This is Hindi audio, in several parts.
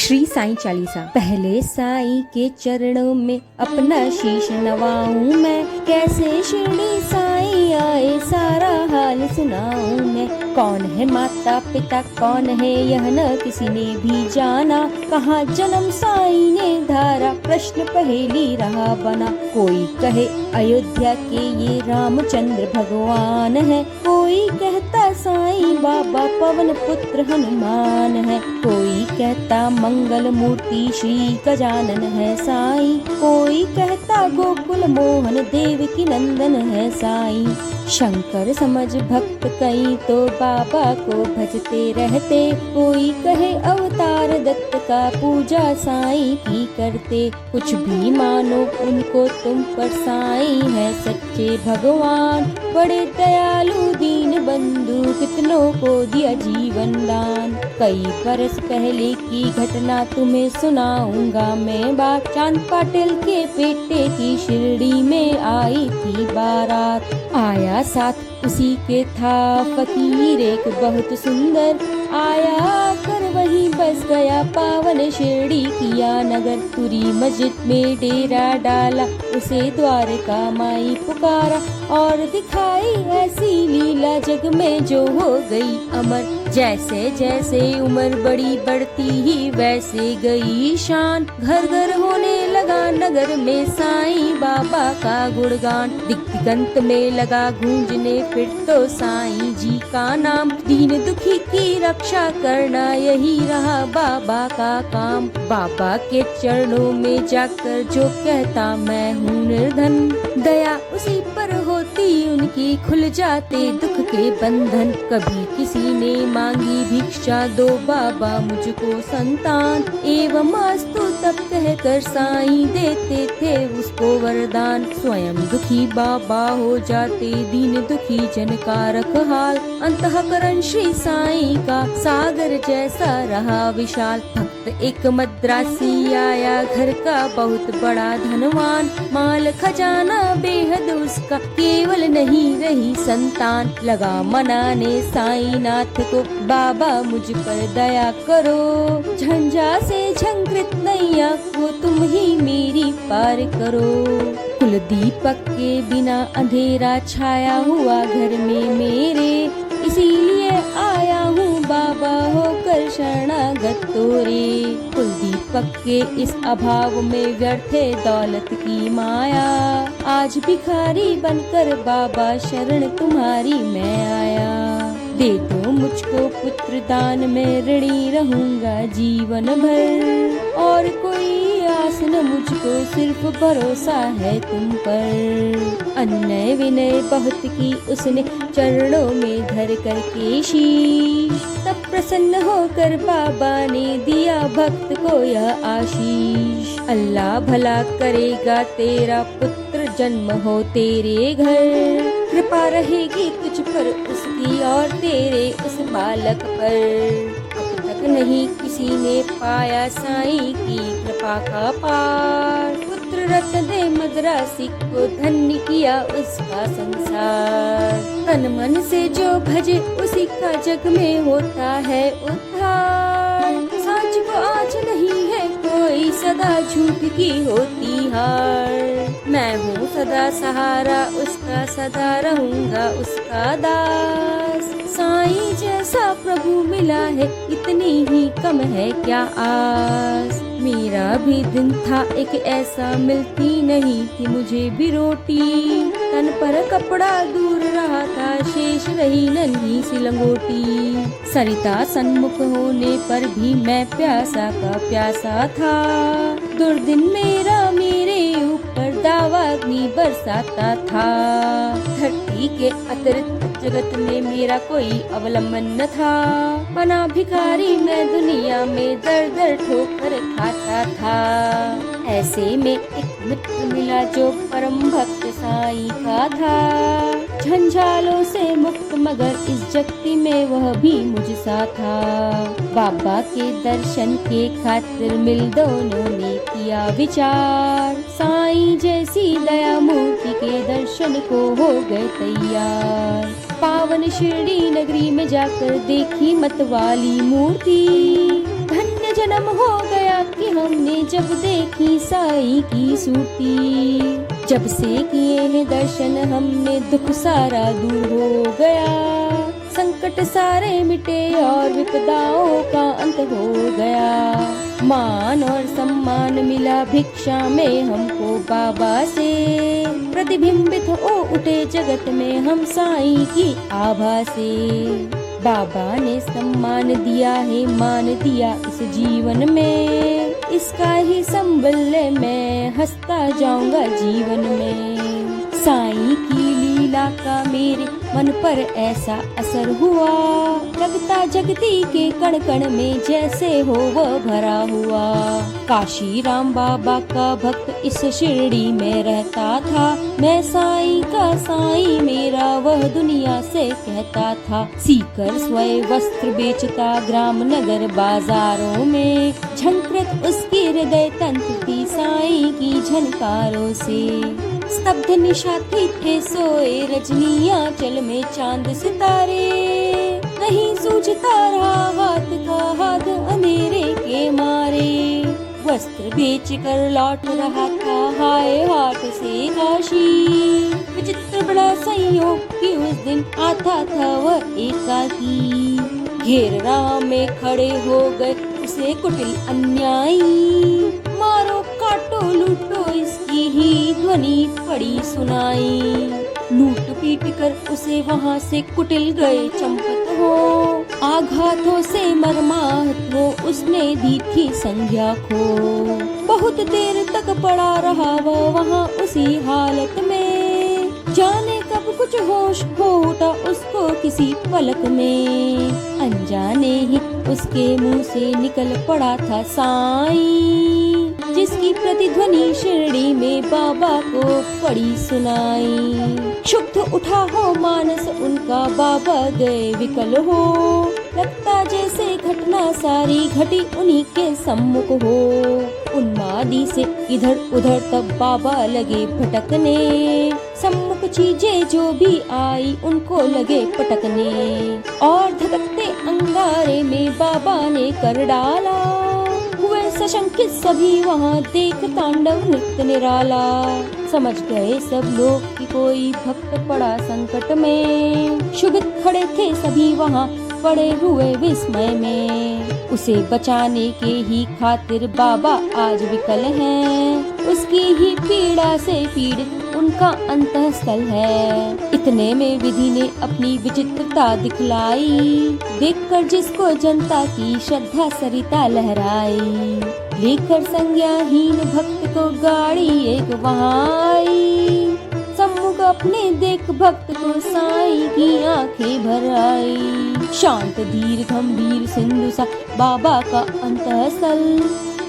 श्री साईं चालीसा। पहले साईं के चरणों में अपना शीश नवाऊं मैं, कैसे शिरडी साईं आए सारा हाल सुनाऊं मैं। कौन है माता पिता कौन है यह न किसी ने भी जाना, कहाँ जन्म साईं ने धारा प्रश्न पहेली रहा बना। कोई कहे अयोध्या के ये रामचंद्र भगवान है, कोई कहता साईं बाबा पवन पुत्र हनुमान है, कोई कहता मंगल मूर्ति श्री गजानन है साईं, कोई कहता गोकुल मोहन देव की नंदन है साईं। शंकर समझ भक्त कई तो बाबा को भजते रहते, कोई कहे अवतार दत्त का पूजा साईं की करते। कुछ भी मानो उनको तुम पर साईं है सच्चे भगवान, बड़े दयालु दीन बंधु कितनों को दिया जीवन दान। कई बरस पहले की घटना तुम्हें सुनाऊंगा मैं बात, चांद पाटिल के बेटे की शिरडी में आई थी बारात। आया साथ उसी के था फकीर एक बहुत सुंदर, आया कर वहीं बस गया पावन शिरडी किया नगर। पूरी मस्जिद में डेरा डाला उसे द्वारका माई पुकारा, और दिखाई ऐसी लीला जग में जो हो गई अमर। जैसे जैसे उम्र बड़ी बढ़ती ही वैसे गई शान, घर घर होने लगा नगर में साईं बाबा का गुणगान। दिगंत में लगा गूंजने फिर तो साईं जी का नाम, दीन दुखी की रक्षा करना यही रहा बाबा का काम। बाबा के चरणों में जाकर जो कहता मैं हूँ निर्धन, दया उसी पर होती उनकी खुल जाते दुख के बंधन। कभी किसी ने मांगी भिक्षा दो बाबा मुझको संतान, एवं अस्तु तब कहकर साईं देते थे उसको वरदान। स्वयं दुखी बाबा हो जाते दीन दुखी जन का रखहाल, अंतःकरण श्री साईं का सागर जैसा रहा विशाल। भक्त एक मद्रासी आया घर का बहुत बड़ा धनवान, माल खजाना बेहद उसका केवल नहीं रही संतान। लगा मनाने साईं नाथ को बाबा मुझ पर दया करो, झंझा से झंकृत नैया को तुम ही मेरी पार करो। कुल दीपक के बिना अंधेरा छाया हुआ घर में मेरे, इसीलिए आया हूँ बाबा होकर शरणागत तोरे। कुल दीपक के इस अभाव में व्यर्थ है दौलत की माया, आज भिखारी बनकर बाबा शरण तुम्हारी मैं आया। दे दो मुझको पुत्र दान में ऋणी रहूंगा जीवन भर, और कोई आस न मुझको सिर्फ भरोसा है तुम पर। अन्य विनय बहुत की उसने चरणों में धर कर के शीश, तब प्रसन्न होकर बाबा ने दिया भक्त को यह आशीष। अल्लाह भला करेगा तेरा पुत्र जन्म हो तेरे घर, कृपा रहेगी तुझ पर उसकी और तेरे उस बालक पर। अब तक नहीं किसी ने पाया साईं की कृपा का पार, पुत्र रत्न दे मद्रासी को धन्य किया उसका संसार। तन मन से जो भजे उसी का जग में होता है उद्धार, सांच को आज नहीं है कोई सदा झूठ की होती हार। मैं हूँ सदा सहारा उसका, सदा रहूंगा उसका दास। साईं जैसा प्रभु मिला है इतनी ही कम है क्या आस। मेरा भी दिन था एक ऐसा मिलती नहीं थी मुझे भी रोटी, तन पर कपड़ा दूर रहा था शेष रही नन्ही सी लंगोटी। सरिता सन्मुख होने पर भी मैं प्यासा का प्यासा था, दुर्दिन मेरा मेरे ऊपर दावाग्नि बरसाता था। धरती के अतिरिक्त जगत में मेरा कोई अवलंबन न था, बना भिखारी मैं दुनिया में दर दर ठोकर खाता था। ऐसे में एक मित्र मिला जो परम भक्त साईं का था, झंझालों से मुक्त मगर इस जगती में वह भी मुझ सा था। बाबा के दर्शन के खातिर मिल दोनों ने किया विचार, साईं जैसी दया मूर्ति के दर्शन को हो गए तैयार। पावन शिरडी नगरी में जाकर देखी मत वाली मूर्ति, धन्य जन्म हो गया कि हमने जब देखी साईं की सूरती। जब से किए हैं दर्शन हमने दुख सारा दूर हो गया। संकट सारे मिटे और विपदाओं का अंत हो गया। मान और सम्मान मिला भिक्षा में हमको बाबा से। प्रतिबिंबित हो उठे जगत में हम साईं की आभा से। बाबा ने सम्मान दिया है, मान दिया इस जीवन में। इसका ही संबल मैं हंसता जाऊंगा जीवन में। साईं की लीला का मेरे मन पर ऐसा असर हुआ। लगता जगती के कण कण में जैसे हो वो भरा हुआ। काशी राम बाबा का भक्त इस शिरडी में रहता था। मैं साईं का साईं मेरा वह दुनिया से कहता था। सीकर स्वयं वस्त्र बेचता ग्राम नगर बाजारों में। झंकृत उसकी हृदय तंत्र थी साईं की झनकारों से। स्तब्ध निशा थे सोए रजनियां चल में चांद सितारे। नहीं सूझता रहा हाथ का हाथ अंधेरे के मारे। वस्त्र बेच कर लौट रहा था हाय हाट से काशी। विचित्र बड़ा संयोग कि उस दिन आता था वह एकाकी। घेर राह में खड़े हो गए उसे कुटिल अन्यायी। मारो काटो लूटो इसकी ही ध्वनि पड़ी सुनाई। लूट पीट कर उसे वहाँ से कुटिल गए चंपत हो। आघातों से मरमाहत हो उसने दी थी संज्ञा को। बहुत देर तक पड़ा रहा वो वहाँ उसी हालत में। जाने कब कुछ होश हो उठा उसको किसी पलक में। अनजाने ही उसके मुंह से निकल पड़ा था साईं। जिसकी प्रतिध्वनि शिरडी में बाबा को पड़ी सुनाई। क्षुब्ध उठा हो मानस उनका बाबा गए विकल हो। लगता जैसे घटना सारी घटी उन्हीं के सम्मुख हो। उन्मादी से इधर उधर तब बाबा लगे भटकने। सम्मुख चीजें जो भी आई उनको लगे पटकने। और धधकते अंगारे में बाबा ने कर डाला। हुए सशंकित सभी वहाँ देख तांडव नृत्य निराला। समझ गए सब लोग कि कोई भक्त पड़ा संकट में। क्षुभित खड़े थे सभी वहाँ पड़े हुए विस्मय में। उसे बचाने के ही खातिर बाबा आज विकल हैं। उसकी ही पीड़ा से पीड़ित उनका अंतःस्थल है। इतने में विधि ने अपनी विचित्रता दिखलाई। देखकर जिसको जनता की श्रद्धा सरिता लहराई। लेकर संज्ञाहीन भक्त को गाड़ी एक वहाँ आई। सम्मुख अपने देख भक्त को साईं की आंखें भर आई। शांत धीर गंभीर सिंधु सा बाबा का अंतःस्थल।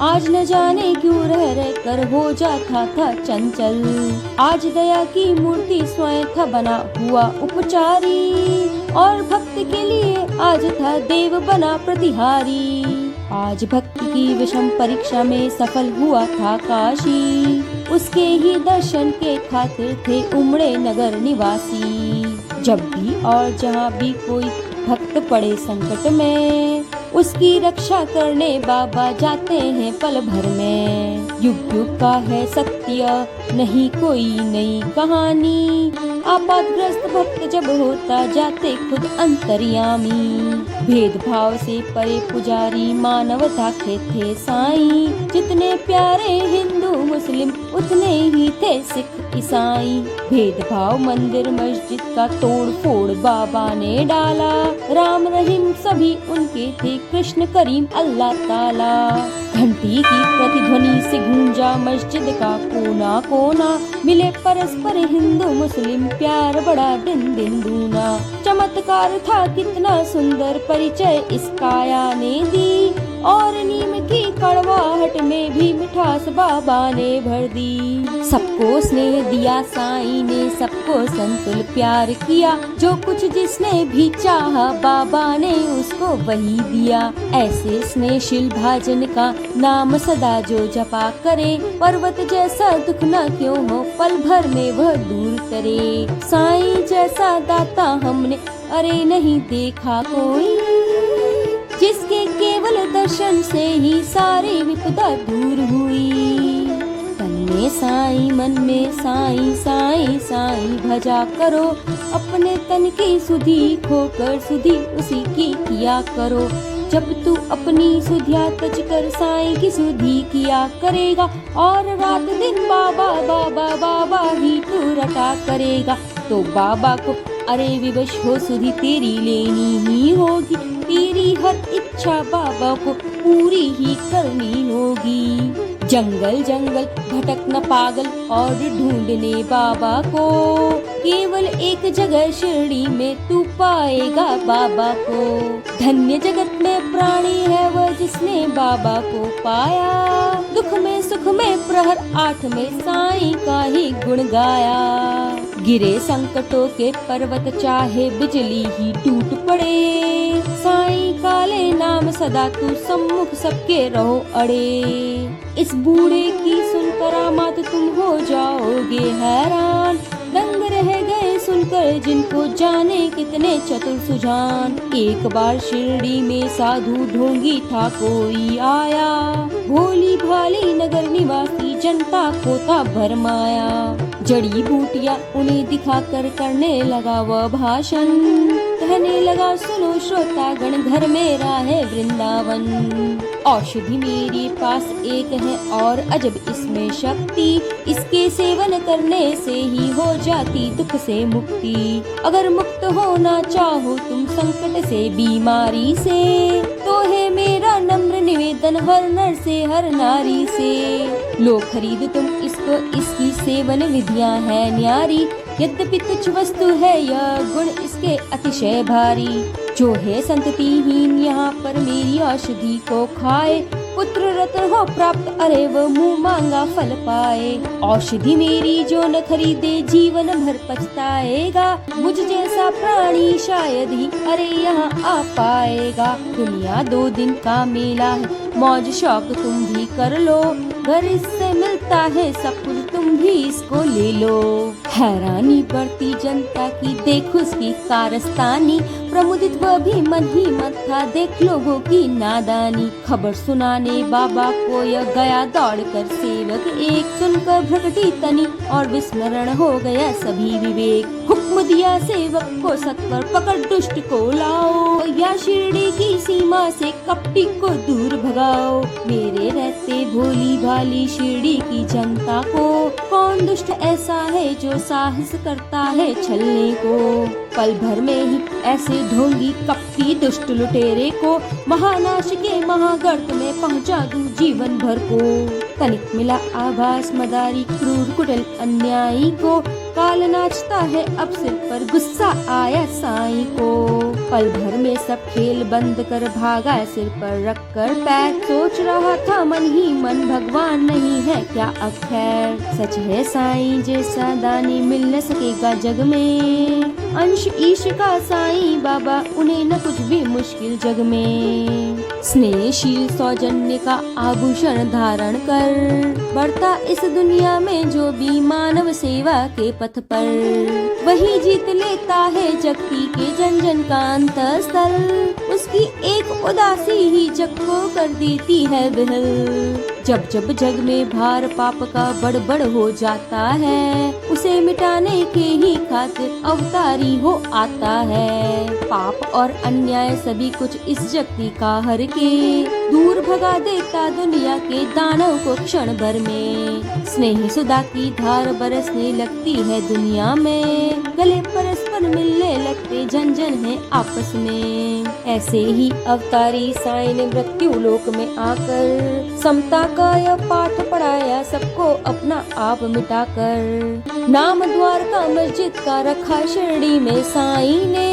आज न जाने क्यों रह कर हो जाता था चंचल। आज दया की मूर्ति स्वयं था बना हुआ उपचारी। और भक्त के लिए आज था देव बना प्रतिहारी। आज भक्ति की विषम परीक्षा में सफल हुआ था काशी। उसके ही दर्शन के खातिर थे उमड़े नगर निवासी। जब भी और जहाँ भी कोई भक्त पड़े संकट में। उसकी रक्षा करने बाबा जाते हैं पल भर में। युग युग का है सत्य नहीं कोई नई कहानी। आपातग्रस्त भक्त जब होता जाते खुद अंतर्यामी। भेदभाव से परे पुजारी मानवता के थे साईं। जितने प्यारे हिंदू मुस्लिम उतने ही थे सिख ईसाई। भेदभाव मंदिर मस्जिद का तोड़ फोड़ बाबा ने डाला। राम रहीम सभी उनके थे कृष्ण करीम अल्लाह ताला। घंटी की प्रतिध्वनि से गूंजा मस्जिद का कोना कोना। मिले परस्पर हिंदू मुस्लिम प्यार बड़ा दिन दिन दूना। चमत्कार था कितना सुंदर परिचय इस काया ने दी। और नीम की कड़वाहट में भी मिठास बाबा ने भर दी। सबको स्नेह दिया साईं ने सबको संतुल प्यार किया। जो कुछ जिसने भी चाहा बाबा ने उसको वही दिया। ऐसे स्नेहशील भाजन का नाम सदा जो जपा करे। पर्वत जैसा दुख न क्यों हो पल भर में वह दूर करे। साईं जैसा दाता हमने अरे नहीं देखा कोई। जिसके केवल दर्शन दर्शन से ही सारी विपदा दूर हुई। तन में साईं मन में साईं, साईं साईं भजा करो, अपने तन की सुधि खोकर सुधि उसी की किया करो। जब तू अपनी सुधिया तज कर साईं की सुधि किया करेगा, और रात दिन बाबा बाबा बाबा ही तू रटा करेगा, तो बाबा को अरे विवश हो सुधि तेरी लेनी ही होगी। तेरी हर इच्छा बाबा को पूरी ही करनी होगी। जंगल जंगल भटक न पागल और ढूंढने बाबा को, केवल एक जगह शिरडी में तू पाएगा बाबा को। धन्य जगत में प्राणी है वह जिसने बाबा को पाया, दुख में सुख में प्रहर 8 में साईं का ही गुण गाया। गिरे संकटों के पर्वत चाहे बिजली ही टूट पड़े, साईं काले नाम सदा तू सम्मुख सबके रहो अड़े। इस बूढ़े की सुन करामात तुम हो जाओगे हैरान, दंग रह गए सुनकर जिनको जाने कितने चतुर सुजान। एक बार शिरडी में साधु ढोंगी था कोई आया, भोली भाली नगर निवासी जनता को था भरमाया। जड़ी बूटियां उन्हें दिखाकर करने लगा वह भाषण, कहने लगा सुनो श्रोतागण घर मेरा है वृंदावन। औषधि मेरे पास एक है और अजब इसमें शक्ति, इसके सेवन करने से ही हो जाती दुख से मुक्ति। अगर मुक्त होना चाहो तुम संकट से बीमारी से, तो है मेरा नम्र निवेदन हर नर से हर नारी से। लो खरीद तुम इसको, इसकी सेवन विधियां है न्यारी। यद्यपि तुच्छ वस्तु है यह गुण इसके अतिशय भारी। जो है संततिहीन यहाँ पर मेरी औषधि को खाए, पुत्र रत्न हो प्राप्त अरे वो मुँह मांगा फल पाए। औषधि मेरी जो न खरीदे जीवन भर पछताएगा, मुझ जैसा प्राणी शायद ही अरे यहाँ आ पाएगा। दुनिया 2 दिन का मेला है, मौज शौक तुम भी कर लो, घर इससे मिलता है सब कुछ तुम भी इसको ले लो। हैरानी बढ़ती जनता की देख उसकी कारस्तानी, प्रमुदित वह भी मन ही मन था देख लोगों की नादानी। खबर सुनाने बाबा को यह गया दौड़ कर सेवक एक, सुनकर भ्रकटी तनी और विस्मरण हो गया सभी विवेक। हुक्म दिया सेवक को सत्वर पकड़ दुष्ट को लाओ, या शिरडी की सीमा से कपटी को दूर भगाओ। मेरे रहते भोली भाली शिरडी की जनता को, कौन दुष्ट ऐसा है जो साहस करता है छलने को। पल भर में ही ऐसे ढोंगी कपटी दुष्ट लुटेरे को, महानाश के महागर्त में पहुंचा दूं जीवन भर को। तनिक मिला आभास मदारी क्रूर कुटिल अन्यायी को, काल नाचता है अब सिर पर गुस्सा आया साईं को। पल भर में सब खेल बंद कर भागा सिर पर रख कर पैर, सोच रहा था मन ही मन भगवान नहीं है क्या अब खैर। सच है साईं जैसा दानी मिल न सकेगा जग में, अंश ईश का साईं बाबा उन्हें न कुछ भी मुश्किल जग में। स्नेहशील सौजन्य का आभूषण धारण कर, बढ़ता इस दुनिया में जो भी मानव सेवा के पथ पर, वही जीत लेता है जगती के जन जन का अंतःस्थल। उसकी एक उदासी ही जग को कर देती है विहल। जब जब जग में भार पाप का बड़ हो जाता है, उसे मिटाने के ही खातिर अवतारी हो आता है। पाप और अन्याय सभी कुछ इस जगती का हर के, दूर भगा देता दुनिया के दानव को क्षण भर में। स्नेह सुधा की धार बरसने लगती है दुनिया में, गले परस्पर मिलने लगते जन जन है आपस में। ऐसे ही अवतारी साईं ने मृत्यु लोक में आकर, समता का यह पाठ पढ़ाया सबको अपना आप मिटाकर। नाम द्वार का मस्जिद का रखा शिरडी में साईं ने,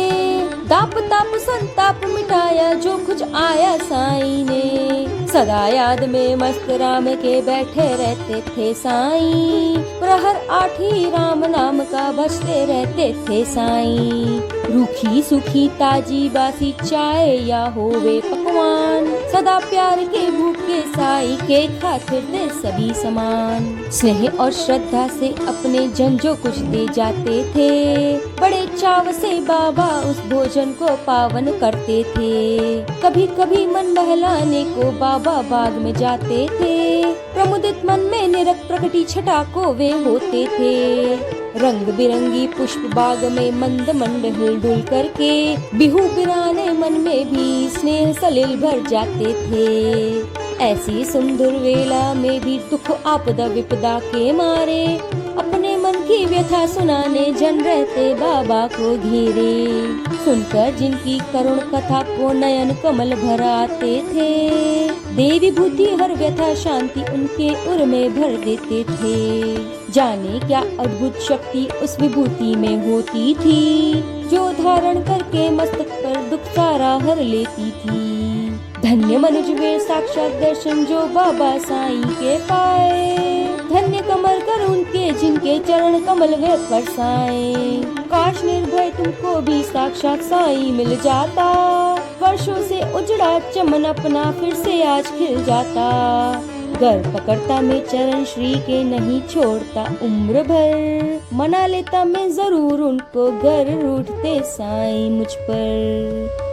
दाप ताप संताप मिटाया जो कुछ आया साईं ने। सदा याद में मस्त राम के बैठे रहते थे साईं, प्रहर 8 राम नाम का बजते रहते थे साईं। रूखी सूखी ताजी बासी चाय या होवे पकवान, सदा प्यार के भूखे साईं के खातिर दे सभी समान। स्नेह और श्रद्धा से अपने जन जो कुछ दे जाते थे, बड़े चाव से बाबा उस भोजन को पावन करते थे। कभी कभी मन बहलाने को बाबा बाग में जाते थे, प्रमुदित मन में निरख प्रकटी छटा को वे होते थे। रंग बिरंगी पुष्प बाग में मंद मंद हिलडुल करके, बिहू बिराने मन में भी स्नेह सलिल भर जाते थे। ऐसी सुंदर वेला में भी दुख आपदा विपदा के मारे, अपने मन की व्यथा सुनाने जन रहते बाबा को घेरे। सुनकर जिनकी करुण कथा को नयन कमल भर आते थे, दे विभूति हर व्यथा शांति उनके उर में भर देते थे। जाने क्या अद्भुत शक्ति उस विभूति में होती थी, जो धारण करके मस्तक पर दुख सारा हर लेती थी। धन्य मनुज वे साक्षात दर्शन जो बाबा साईं के पाए, धन्य कमल कर उनके जिनके चरण कमल वे बरसाए। काश निर्भय तुमको भी साक्षात साईं मिल जाता, वर्षों से उजड़ा चमन अपना फिर से आज खिल जाता। घर पकड़ता मैं चरण श्री के नहीं छोड़ता उम्र भर, मना लेता मैं जरूर उनको घर रूठते साईं मुझ पर।